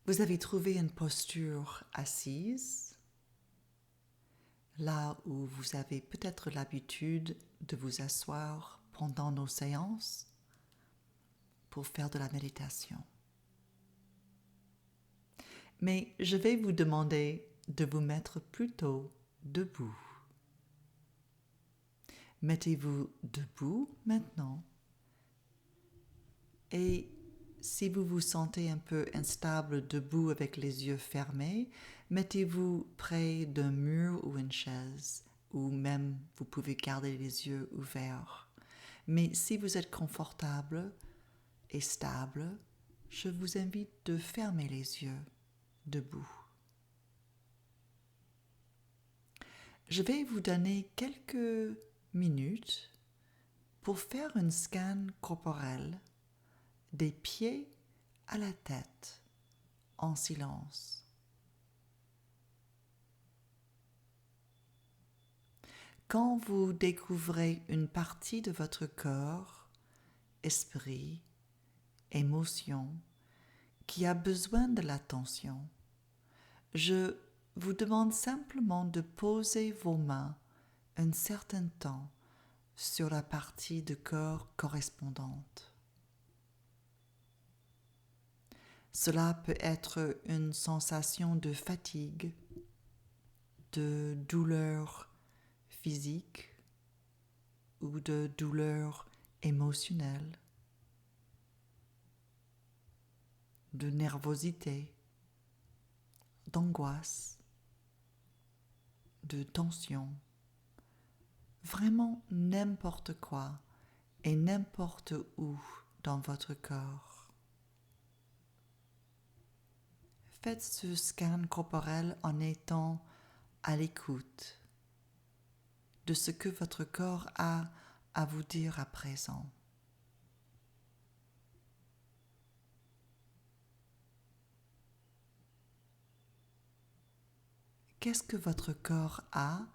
Vous avez trouvé une posture assise, là où vous avez peut-être l'habitude de vous asseoir pendant nos séances pour faire de la méditation. Mais je vais vous demander de vous mettre plutôt debout. Mettez-vous debout maintenant et si vous vous sentez un peu instable debout avec les yeux fermés, mettez-vous près d'un mur ou une chaise, ou même vous pouvez garder les yeux ouverts. Mais si vous êtes confortable et stable, je vous invite de fermer les yeux debout. Je vais vous donner quelques minutes pour faire un scan corporel des pieds à la tête en silence. Quand vous découvrez une partie de votre corps, esprit, émotion, qui a besoin de l'attention, je vous demande simplement de poser vos mains un certain temps sur la partie du corps correspondante. Cela peut être une sensation de fatigue, de douleur physique ou de douleur émotionnelle, de nervosité, d'angoisse, de tension, vraiment n'importe quoi et n'importe où dans votre corps. Faites ce scan corporel en étant à l'écoute de ce que votre corps a à vous dire à présent. Qu'est-ce que votre corps a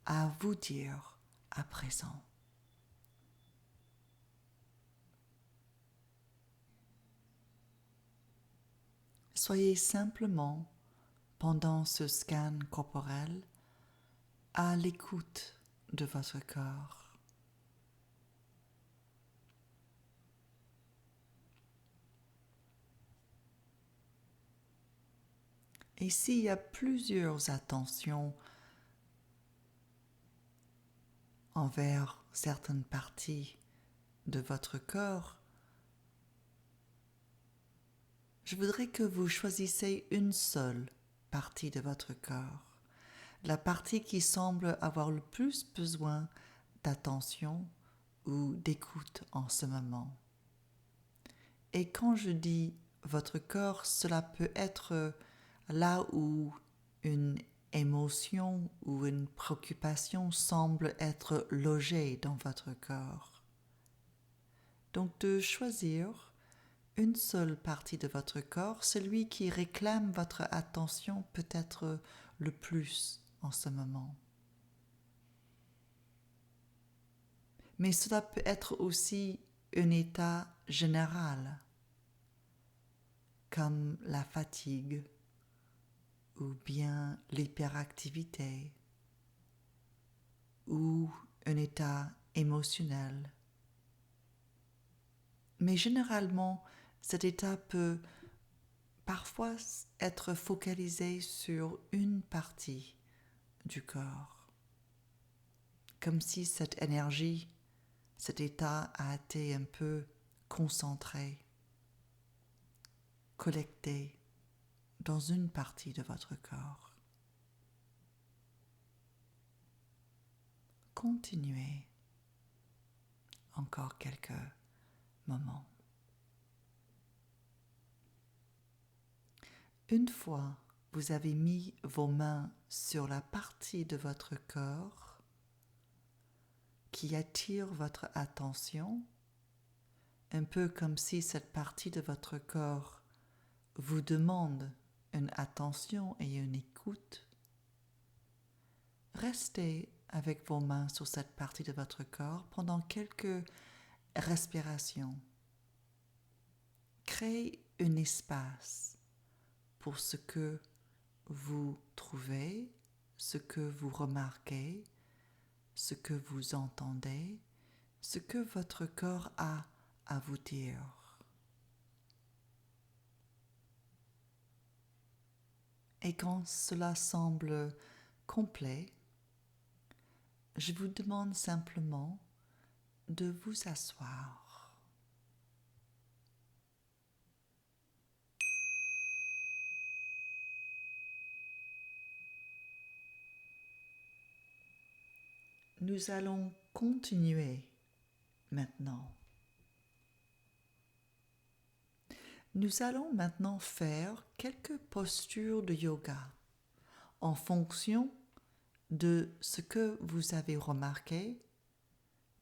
à vous dire à présent? Soyez simplement, pendant ce scan corporel, à l'écoute de votre corps. Et s'il y a plusieurs attentions envers certaines parties de votre corps, je voudrais que vous choisissiez une seule partie de votre corps, la partie qui semble avoir le plus besoin d'attention ou d'écoute en ce moment. Et quand je dis votre corps, cela peut être là où une émotion ou une préoccupation semble être logée dans votre corps. Donc de choisir une seule partie de votre corps, celui qui réclame votre attention peut-être le plus en ce moment. Mais cela peut être aussi un état général, comme la fatigue ou bien l'hyperactivité ou un état émotionnel. Mais généralement, cet état peut parfois être focalisé sur une partie du corps, comme si cette énergie, cet état a été un peu concentré, collecté dans une partie de votre corps. Continuez encore quelques moments. Une fois vous avez mis vos mains sur la partie de votre corps qui attire votre attention, un peu comme si cette partie de votre corps vous demande une attention et une écoute, restez avec vos mains sur cette partie de votre corps pendant quelques respirations. Créez un espace pour ce que vous trouvez, ce que vous remarquez, ce que vous entendez, ce que votre corps a à vous dire. Et quand cela semble complet, je vous demande simplement de vous asseoir. Nous allons continuer maintenant. Nous allons maintenant faire quelques postures de yoga en fonction de ce que vous avez remarqué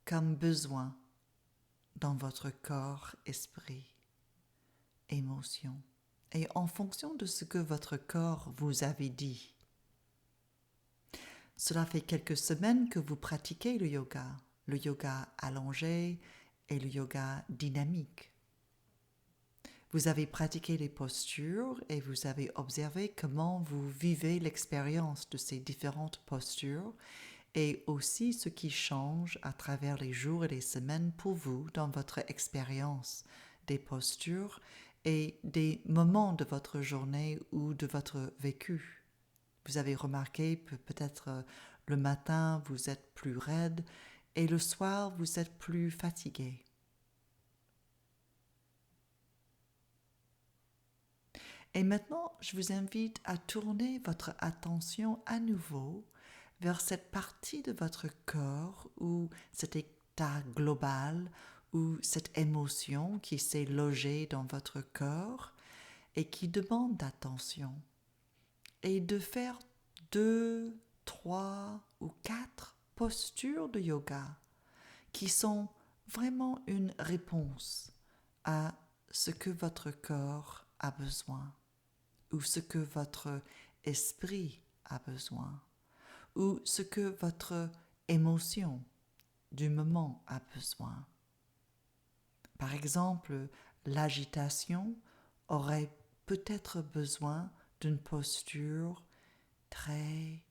comme besoin dans votre corps, esprit, émotion, et en fonction de ce que votre corps vous avait dit. Cela fait quelques semaines que vous pratiquez le yoga allongé et le yoga dynamique. Vous avez pratiqué les postures et vous avez observé comment vous vivez l'expérience de ces différentes postures et aussi ce qui change à travers les jours et les semaines pour vous dans votre expérience des postures et des moments de votre journée ou de votre vécu. Vous avez remarqué que peut-être le matin vous êtes plus raide et le soir vous êtes plus fatigué. Et maintenant, je vous invite à tourner votre attention à nouveau vers cette partie de votre corps ou cet état global ou cette émotion qui s'est logée dans votre corps et qui demande d'attention. Et de faire 2, 3 ou 4 postures de yoga qui sont vraiment une réponse à ce que votre corps a besoin ou ce que votre esprit a besoin ou ce que votre émotion du moment a besoin. Par exemple, l'agitation aurait peut-être besoin d'une posture très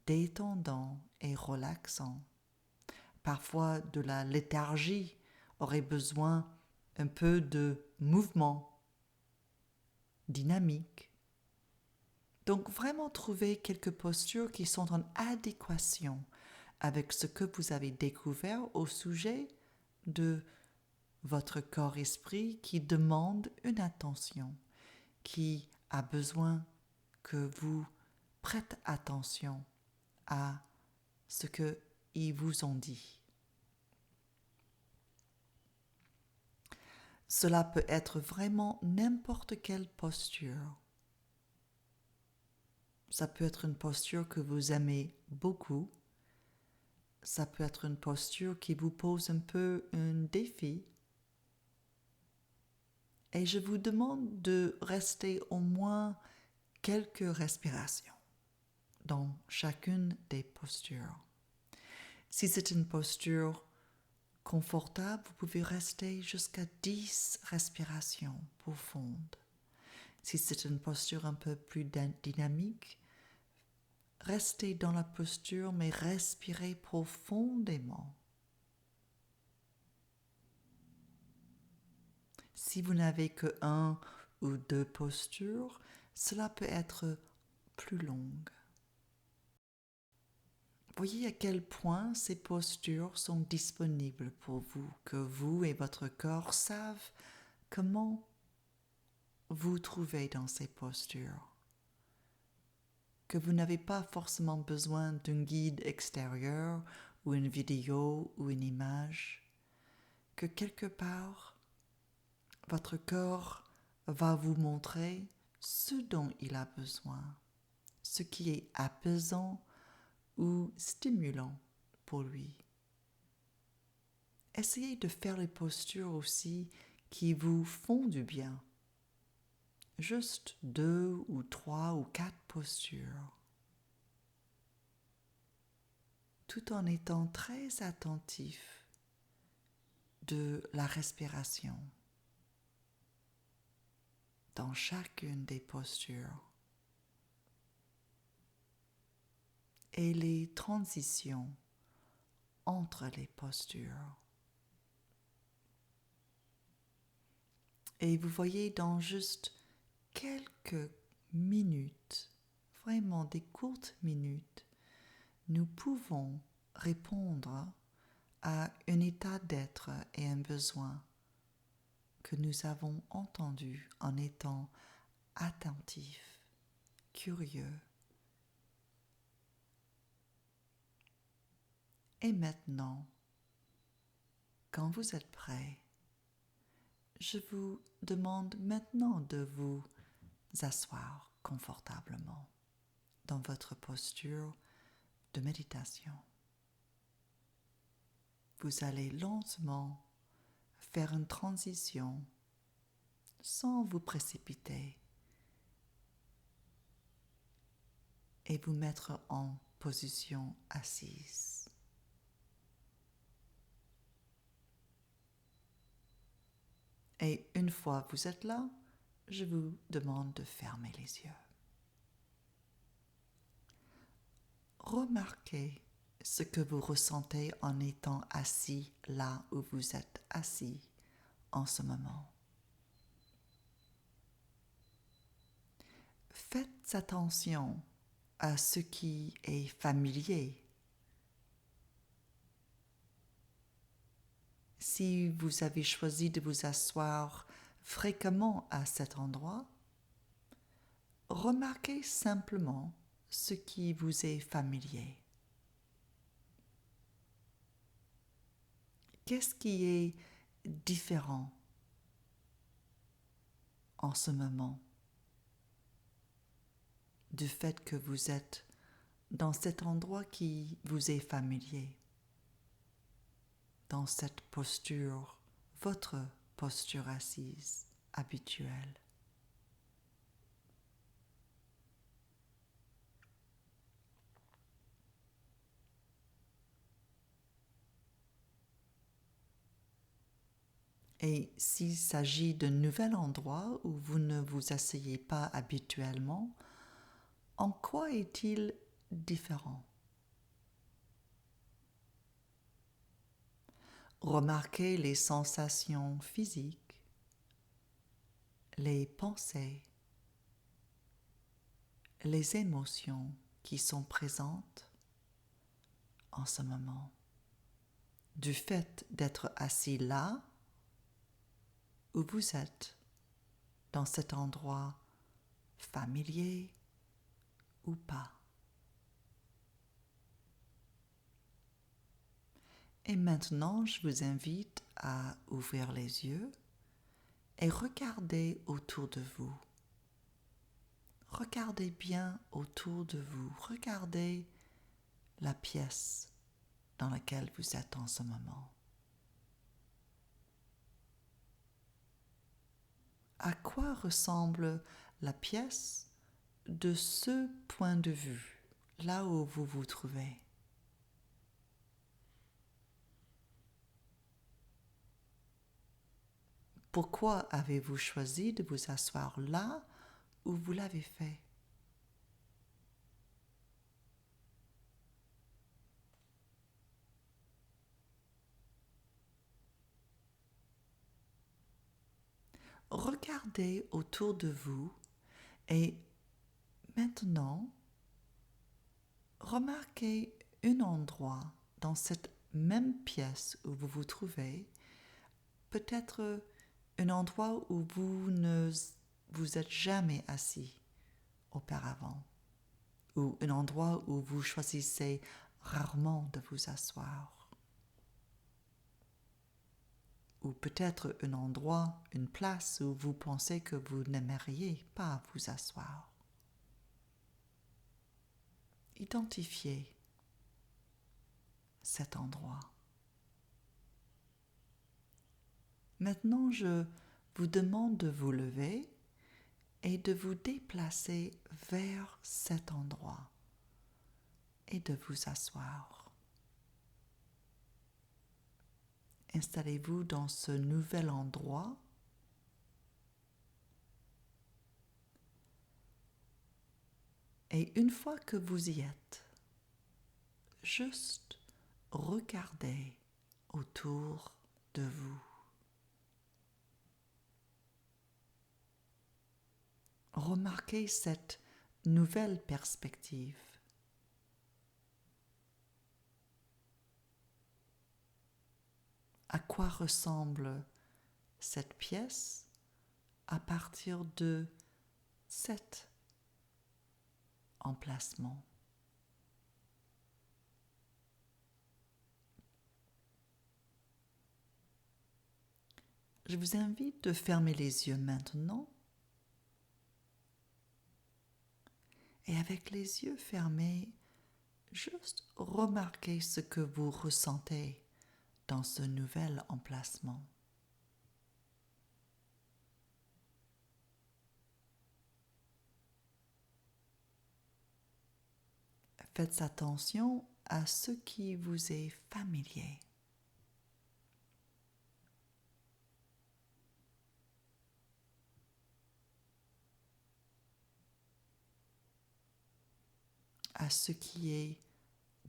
détendante et relaxante. Parfois, de la léthargie aurait besoin un peu de mouvement dynamique. Donc vraiment trouver quelques postures qui sont en adéquation avec ce que vous avez découvert au sujet de votre corps-esprit qui demande une attention, qui a besoin que vous prêtez attention à ce qu'ils vous ont dit. Cela peut être vraiment n'importe quelle posture. Ça peut être une posture que vous aimez beaucoup. Ça peut être une posture qui vous pose un peu un défi. Et je vous demande de rester au moins quelques respirations dans chacune des postures. Si c'est une posture confortable, vous pouvez rester jusqu'à 10 respirations profondes. Si c'est une posture un peu plus dynamique, restez dans la posture mais respirez profondément. Si vous n'avez que 1 ou 2 postures, cela peut être plus long. Voyez à quel point ces postures sont disponibles pour vous, que vous et votre corps savent comment vous trouvez dans ces postures. Que vous n'avez pas forcément besoin d'un guide extérieur ou une vidéo ou une image. Que quelque part, votre corps va vous montrer ce dont il a besoin, ce qui est apaisant ou stimulant pour lui. Essayez de faire les postures aussi qui vous font du bien. Juste 2 ou 3 ou 4 postures. Tout en étant très attentif de la respiration. dans chacune des postures et les transitions entre les postures. Et vous voyez, dans juste quelques minutes, vraiment des courtes minutes, nous pouvons répondre à un état d'être et un besoin que nous avons entendu en étant attentifs, curieux. Et maintenant, quand vous êtes prêts, je vous demande maintenant de vous asseoir confortablement dans votre posture de méditation. Vous allez lentement faire une transition sans vous précipiter et vous mettre en position assise. Et une fois que vous êtes là, je vous demande de fermer les yeux. Remarquez ce que vous ressentez en étant assis là où vous êtes assis en ce moment. Faites attention à ce qui est familier. Si vous avez choisi de vous asseoir fréquemment à cet endroit, remarquez simplement ce qui vous est familier. Qu'est-ce qui est différent en ce moment du fait que vous êtes dans cet endroit qui vous est familier, dans cette posture, votre posture assise habituelle? Et s'il s'agit d'un nouvel endroit où vous ne vous asseyez pas habituellement, en quoi est-il différent? Remarquez les sensations physiques, les pensées, les émotions qui sont présentes en ce moment. Du fait d'être assis là où vous êtes, dans cet endroit familier ou pas. Et maintenant, je vous invite à ouvrir les yeux et regarder autour de vous. Regardez bien autour de vous. Regardez la pièce dans laquelle vous êtes en ce moment. À quoi ressemble la pièce de ce point de vue, là où vous vous trouvez? Pourquoi avez-vous choisi de vous asseoir là où vous l'avez fait? Regardez autour de vous et maintenant, remarquez un endroit dans cette même pièce où vous vous trouvez, peut-être un endroit où vous ne vous êtes jamais assis auparavant, ou un endroit où vous choisissez rarement de vous asseoir, ou peut-être un endroit, une place où vous pensez que vous n'aimeriez pas vous asseoir. Identifiez cet endroit. Maintenant, je vous demande de vous lever et de vous déplacer vers cet endroit et de vous asseoir. Installez-vous dans ce nouvel endroit Et une fois que vous y êtes, juste regardez autour de vous. Remarquez cette nouvelle perspective. À quoi ressemble cette pièce à partir de cet emplacement? Je vous invite de fermer les yeux maintenant et avec les yeux fermés, juste remarquez ce que vous ressentez dans ce nouvel emplacement. Faites attention à ce qui vous est familier. À ce qui est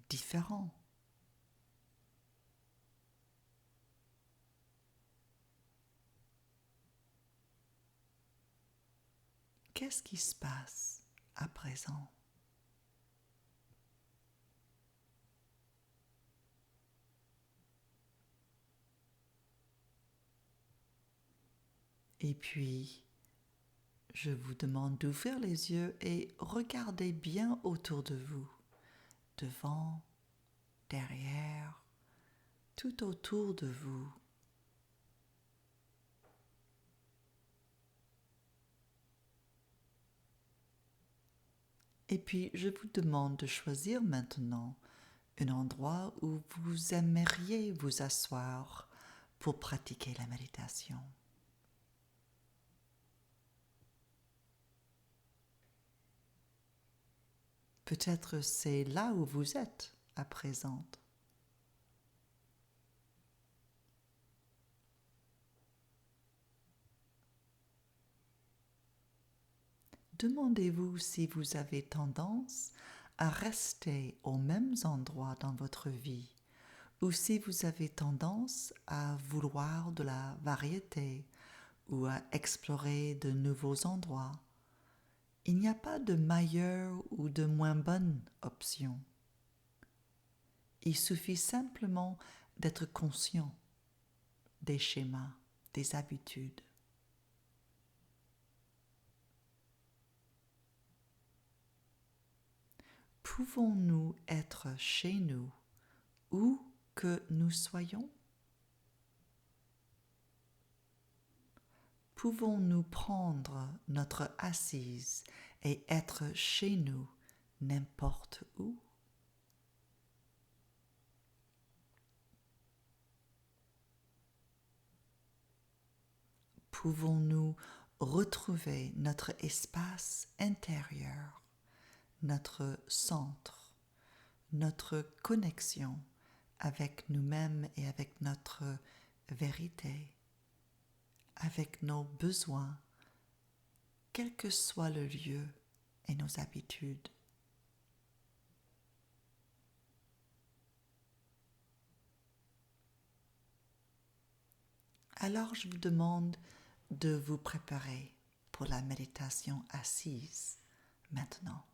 différent. Qu'est-ce qui se passe à présent? Et puis, je vous demande d'ouvrir les yeux et regardez bien autour de vous, devant, derrière, tout autour de vous. Et puis, je vous demande de choisir maintenant un endroit où vous aimeriez vous asseoir pour pratiquer la méditation. Peut-être c'est là où vous êtes à présent. Demandez-vous si vous avez tendance à rester aux mêmes endroits dans votre vie ou si vous avez tendance à vouloir de la variété ou à explorer de nouveaux endroits. Il n'y a pas de meilleure ou de moins bonne option. Il suffit simplement d'être conscient des schémas, des habitudes. Pouvons-nous être chez nous où que nous soyons? Pouvons-nous prendre notre assise et être chez nous n'importe où? Pouvons-nous retrouver notre espace intérieur, notre centre, notre connexion avec nous-mêmes et avec notre vérité, avec nos besoins, quel que soit le lieu et nos habitudes? Alors je vous demande de vous préparer pour la méditation assise maintenant.